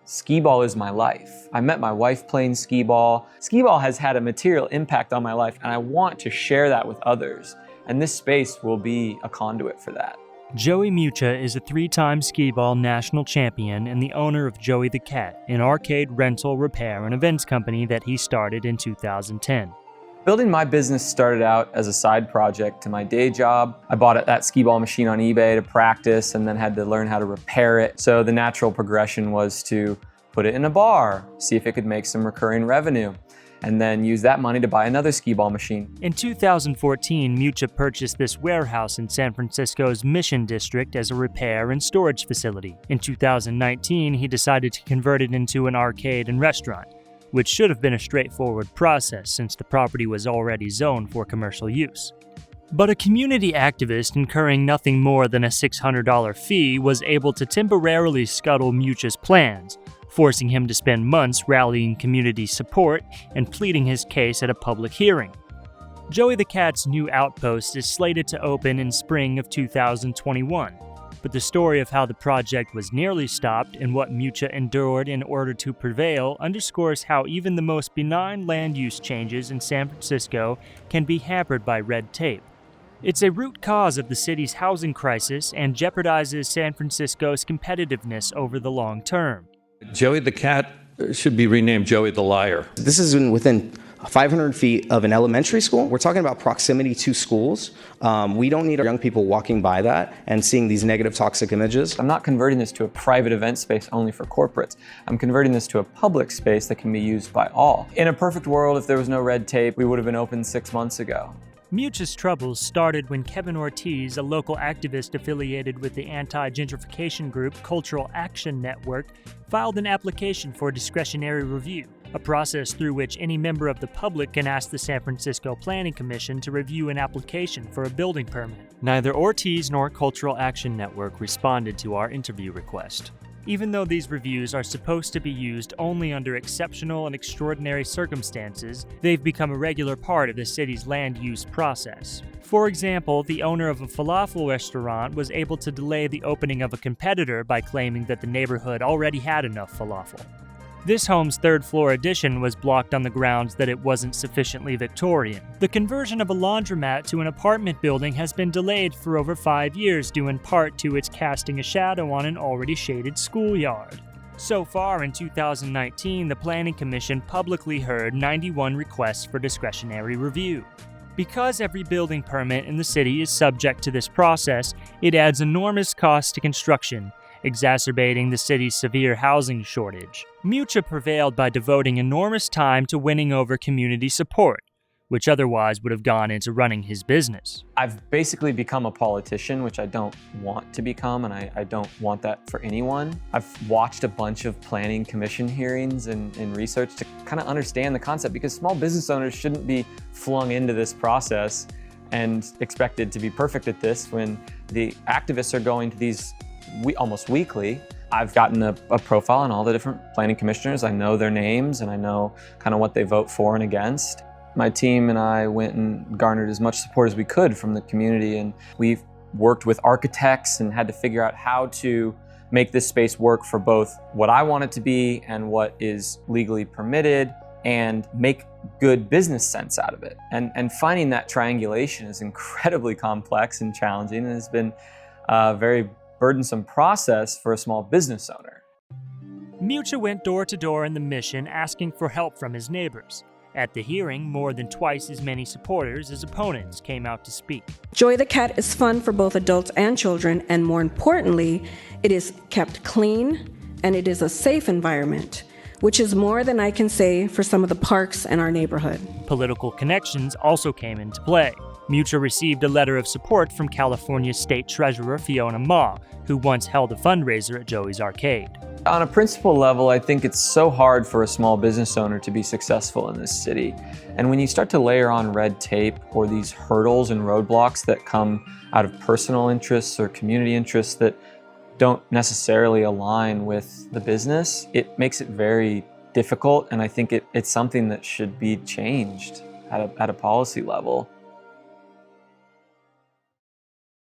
Skee-Ball is my life. I met my wife playing Skee-Ball. Skee-Ball has had a material impact on my life, and I want to share that with others. And this space will be a conduit for that. Joey Mucha is a 3-time Skee-Ball national champion and the owner of Joey the Cat, an arcade rental, repair, and events company that he started in 2010. Building my business started out as a side project to my day job. I bought that Skee-Ball machine on eBay to practice and then had to learn how to repair it. So the natural progression was to put it in a bar, see if it could make some recurring revenue, and then use that money to buy another Skee-Ball machine. In 2014, Mucha purchased this warehouse in San Francisco's Mission District as a repair and storage facility. In 2019, he decided to convert it into an arcade and restaurant, which should have been a straightforward process since the property was already zoned for commercial use. But a community activist incurring nothing more than a $600 fee was able to temporarily scuttle Mucha's plans, forcing him to spend months rallying community support and pleading his case at a public hearing. Joey the Cat's new outpost is slated to open in spring of 2021. But the story of how the project was nearly stopped and what Mucha endured in order to prevail underscores how even the most benign land use changes in San Francisco can be hampered by red tape. It's a root cause of the city's housing crisis and jeopardizes San Francisco's competitiveness over the long term. Joey the Cat should be renamed Joey the Liar. This is within 500 feet of an elementary school. We're talking about proximity to schools. We don't need our young people walking by that and seeing these negative, toxic images. I'm not converting this to a private event space only for corporates. I'm converting this to a public space that can be used by all. In a perfect world, if there was no red tape, we would have been open 6 months ago. Mucha's troubles started when Kevin Ortiz, a local activist affiliated with the anti-gentrification group Cultural Action Network, filed an application for discretionary review, a process through which any member of the public can ask the San Francisco Planning Commission to review an application for a building permit. Neither Ortiz nor Cultural Action Network responded to our interview request. Even though these reviews are supposed to be used only under exceptional and extraordinary circumstances, they've become a regular part of the city's land use process. For example, the owner of a falafel restaurant was able to delay the opening of a competitor by claiming that the neighborhood already had enough falafel. This home's third-floor addition was blocked on the grounds that it wasn't sufficiently Victorian. The conversion of a laundromat to an apartment building has been delayed for over 5 years due in part to its casting a shadow on an already shaded schoolyard. So far in 2019, the Planning Commission publicly heard 91 requests for discretionary review. Because every building permit in the city is subject to this process, it adds enormous costs to construction, exacerbating the city's severe housing shortage. Mucha prevailed by devoting enormous time to winning over community support, which otherwise would have gone into running his business. I've basically become a politician, which I don't want to become, and I don't want that for anyone. I've watched a bunch of planning commission hearings and research to kind of understand the concept, because small business owners shouldn't be flung into this process and expected to be perfect at this when the activists are going to these almost weekly. I've gotten a profile on all the different planning commissioners. I know their names and I know kind of what they vote for and against. My team and I went and garnered as much support as we could from the community, and we've worked with architects and had to figure out how to make this space work for both what I want it to be and what is legally permitted, and make good business sense out of it. And finding that triangulation is incredibly complex and challenging, and has been very burdensome process for a small business owner. Mucha went door to door in the Mission asking for help from his neighbors. At the hearing, more than twice as many supporters as opponents came out to speak. Joey the Cat is fun for both adults and children, and more importantly, it is kept clean and it is a safe environment, which is more than I can say for some of the parks in our neighborhood. Political connections also came into play. Mucha received a letter of support from California State Treasurer Fiona Ma, who once held a fundraiser at Joey's Arcade. On a principle level, I think it's so hard for a small business owner to be successful in this city. And when you start to layer on red tape or these hurdles and roadblocks that come out of personal interests or community interests that don't necessarily align with the business, it makes it very difficult. And I think it's something that should be changed at a policy level.